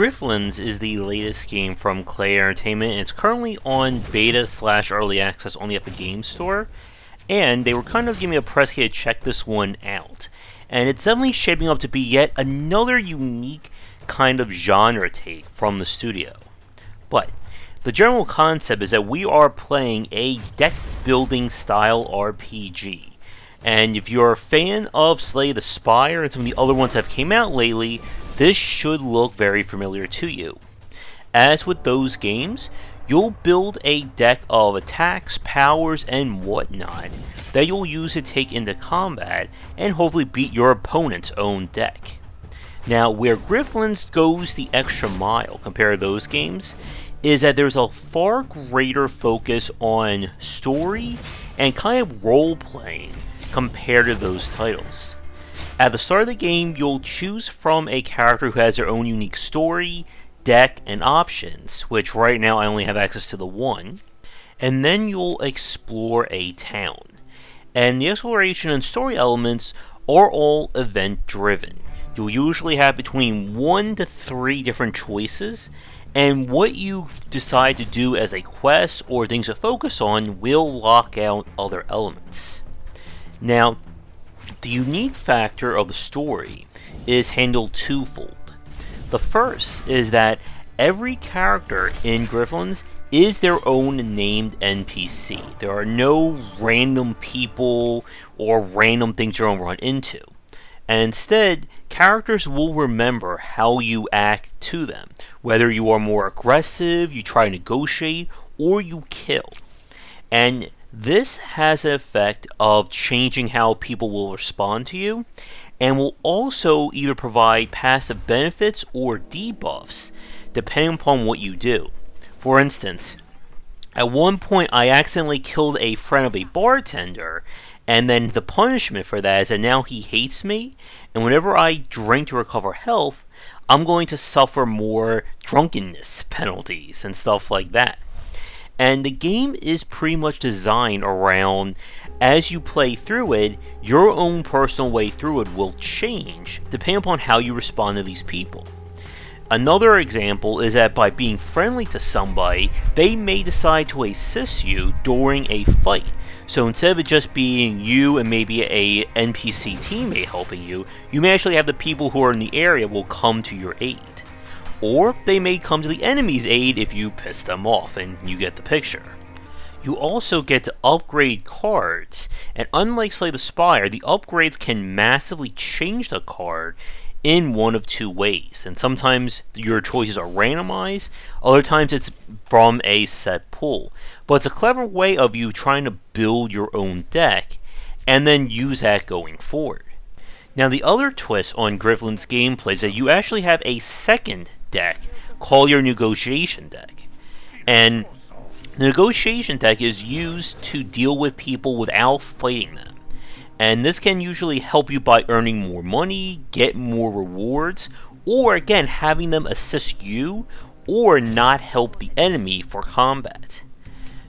Griftlands is the latest game from Klei Entertainment, and it's currently on beta/early access on the Epic Games Store. And they were kind of giving me a press kit to check this one out. And it's definitely shaping up to be yet another unique kind of genre take from the studio. But the general concept is that we are playing a deck building style RPG. And if you're a fan of Slay the Spire and some of the other ones that have came out lately, this should look very familiar to you. As with those games, you'll build a deck of attacks, powers, and whatnot that you'll use to take into combat and hopefully beat your opponent's own deck. Now, where Griftlands goes the extra mile compared to those games is that there's a far greater focus on story and kind of role-playing compared to those titles. At the start of the game, you'll choose from a character who has their own unique story, deck, and options, which right now I only have access to the one, and then you'll explore a town. And the exploration and story elements are all event-driven. You'll usually have between 1 to 3 different choices, and what you decide to do as a quest or things to focus on will lock out other elements. Now, the unique factor of the story is handled twofold. The first is that every character in Griftlands is their own named NPC. There are no random people or random things you're going to run into. And instead, characters will remember how you act to them. Whether you are more aggressive, you try to negotiate, or you kill. And this has an effect of changing how people will respond to you, and will also either provide passive benefits or debuffs, depending upon what you do. For instance, at one point I accidentally killed a friend of a bartender, and then the punishment for that is that now he hates me, and whenever I drink to recover health, I'm going to suffer more drunkenness penalties and stuff like that. And the game is pretty much designed around, as you play through it, your own personal way through it will change depending upon how you respond to these people. Another example is that by being friendly to somebody, they may decide to assist you during a fight. So instead of it just being you and maybe a NPC teammate helping you, you may actually have the people who are in the area will come to your aid. Or they may come to the enemy's aid if you piss them off, and you get the picture. You also get to upgrade cards, and unlike Slay the Spire, the upgrades can massively change the card in one of two ways. And sometimes your choices are randomized, other times it's from a set pool. But it's a clever way of you trying to build your own deck, and then use that going forward. Now, the other twist on Griftlands gameplay is that you actually have a second deck called your negotiation deck. And the negotiation deck is used to deal with people without fighting them. And this can usually help you by earning more money, get more rewards, or again, having them assist you or not help the enemy for combat.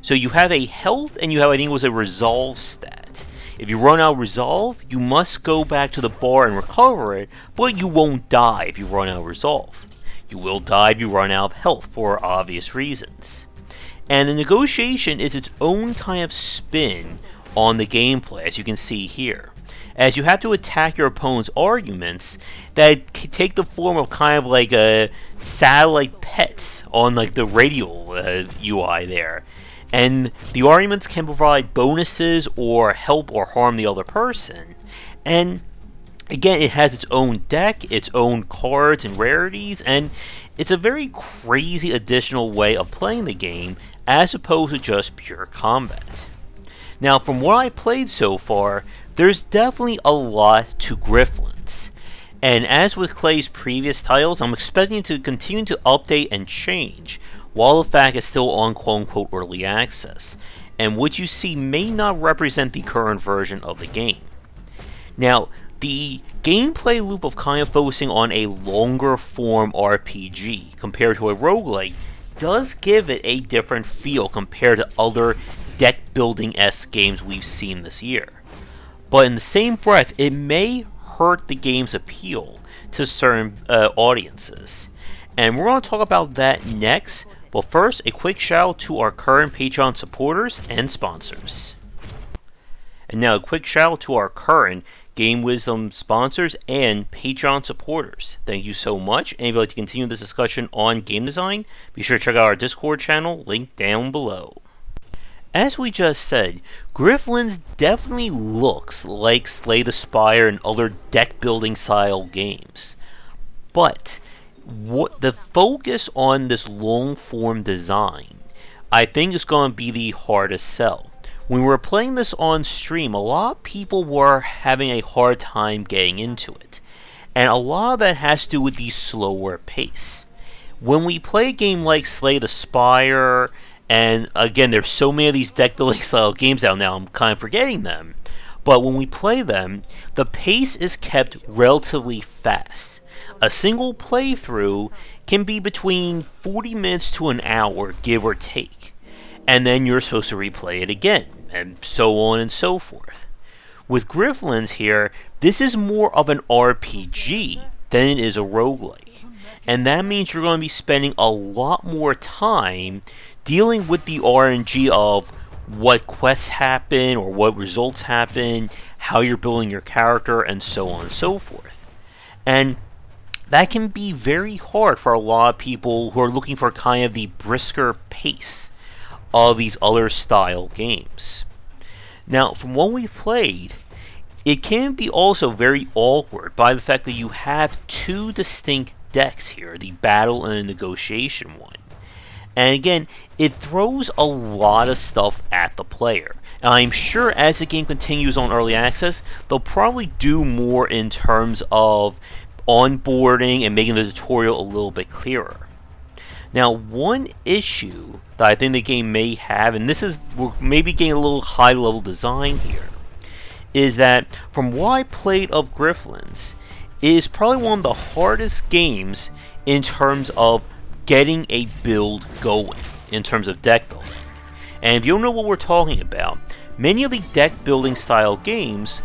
So you have a health and you have, I think it was a resolve stat. If you run out of resolve, you must go back to the bar and recover it, but you won't die if you run out of resolve. You will die if you run out of health for obvious reasons. And the negotiation is its own kind of spin on the gameplay, as you can see here. As you have to attack your opponent's arguments that take the form of kind of like a satellite pets on like the radial UI there. And the arguments can provide bonuses or help or harm the other person. And again, it has its own deck, its own cards and rarities, and it's a very crazy additional way of playing the game as opposed to just pure combat. Now, from what I played so far, there's definitely a lot to Griftlands. And as with Klei's previous titles, I'm expecting it to continue to update and change, while the fact is still on quote-unquote early access, and what you see may not represent the current version of the game. Now, the gameplay loop of kind of focusing on a longer form RPG compared to a roguelike does give it a different feel compared to other deck building-esque games we've seen this year. But in the same breath, it may hurt the game's appeal to certain audiences. And we're going to talk about that next. But first, a quick shout out to our current Patreon supporters and sponsors. And now a quick shout out to our current Game Wisdom sponsors and Patreon supporters. Thank you so much. And if you'd like to continue this discussion on game design, be sure to check out our Discord channel, linked down below. As we just said, Griftlands definitely looks like Slay the Spire and other deck building style games. But what the focus on this long form design, I think, is going to be the hardest sell. When we were playing this on stream, a lot of people were having a hard time getting into it. And a lot of that has to do with the slower pace. When we play a game like Slay the Spire, and again, there's so many of these deck building style games out now, I'm kind of forgetting them. But when we play them, the pace is kept relatively fast. A single playthrough can be between 40 minutes to an hour, give or take. And then you're supposed to replay it again, and so on and so forth. With Griftlands here, this is more of an RPG than it is a roguelike. And that means you're going to be spending a lot more time dealing with the RNG of what quests happen or what results happen, how you're building your character, and so on and so forth. And that can be very hard for a lot of people who are looking for kind of the brisker pace of these other style games. Now, from what we've played, it can be also very awkward by the fact that you have two distinct decks here, the battle and the negotiation one. And again, it throws a lot of stuff at the player. And I'm sure as the game continues on early access, they'll probably do more in terms of onboarding and making the tutorial a little bit clearer. Now, one issue that I think the game may have, and this is, we're maybe getting a little high level design here, is that from what I played of Griftlands, it is probably one of the hardest games in terms of getting a build going, in terms of deck building. And if you don't know what we're talking about, many of the deck building style games,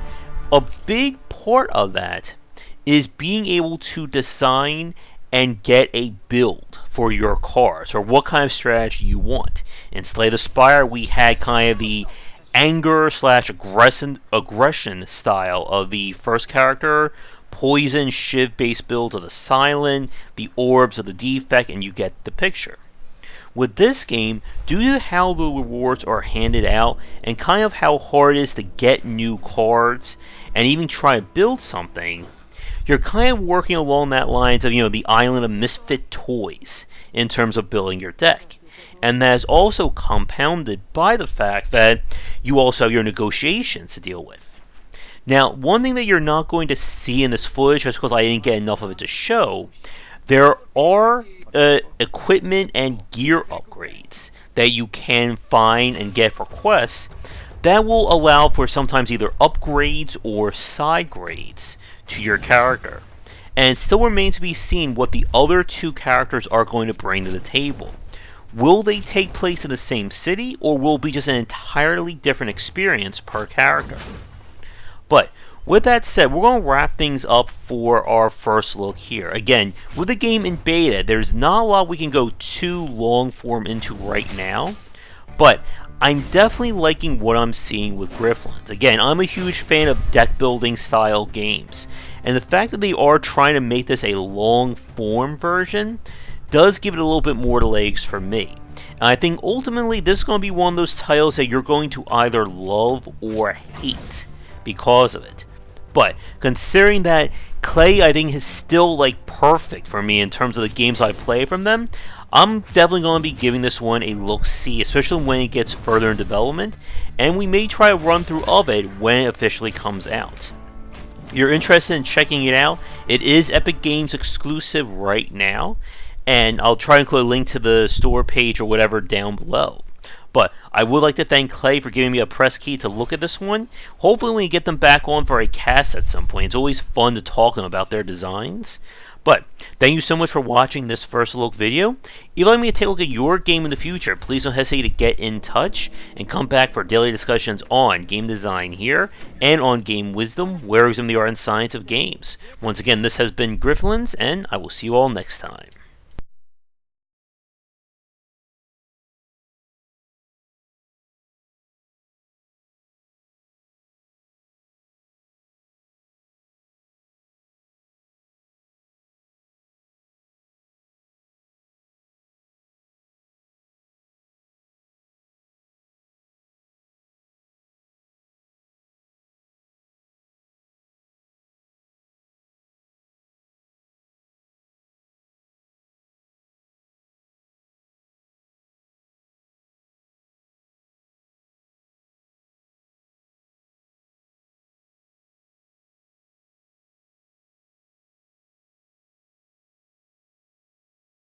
a big part of that is being able to design and get a build for your cards, or what kind of strategy you want. In Slay the Spire, we had kind of the anger / aggression style of the first character, poison, shiv based build of the silent, the orbs of the defect, and you get the picture. With this game, due to how the rewards are handed out, and kind of how hard it is to get new cards, and even try to build something, you're kind of working along that lines of, the island of misfit toys in terms of building your deck. And that is also compounded by the fact that you also have your negotiations to deal with. Now, one thing that you're not going to see in this footage, just because I didn't get enough of it to show, there are equipment and gear upgrades that you can find and get for quests that will allow for sometimes either upgrades or side grades to your character. And it still remains to be seen what the other two characters are going to bring to the table. Will they take place in the same city, or will it be just an entirely different experience per character? But with that said, we're going to wrap things up for our first look here. Again, with the game in beta, there's not a lot we can go too long form into right now, but I'm definitely liking what I'm seeing with Griftlands. Again, I'm a huge fan of deck building style games, and the fact that they are trying to make this a long form version does give it a little bit more legs for me. And I think ultimately this is going to be one of those titles that you're going to either love or hate because of it. But considering that Klei, I think, is still perfect for me in terms of the games I play from them, I'm definitely going to be giving this one a look-see, especially when it gets further in development, and we may try a run-through of it when it officially comes out. If you're interested in checking it out, it is Epic Games exclusive right now, and I'll try to include a link to the store page or whatever down below. But I would like to thank Klei for giving me a press key to look at this one. Hopefully we can get them back on for a cast at some point. It's always fun to talk to them about their designs. But thank you so much for watching this first look video. If you'd like me to take a look at your game in the future, please don't hesitate to get in touch and come back for daily discussions on game design here and on Game Wisdom, where we examine the art and science of games. Once again, this has been Griftlands, and I will see you all next time.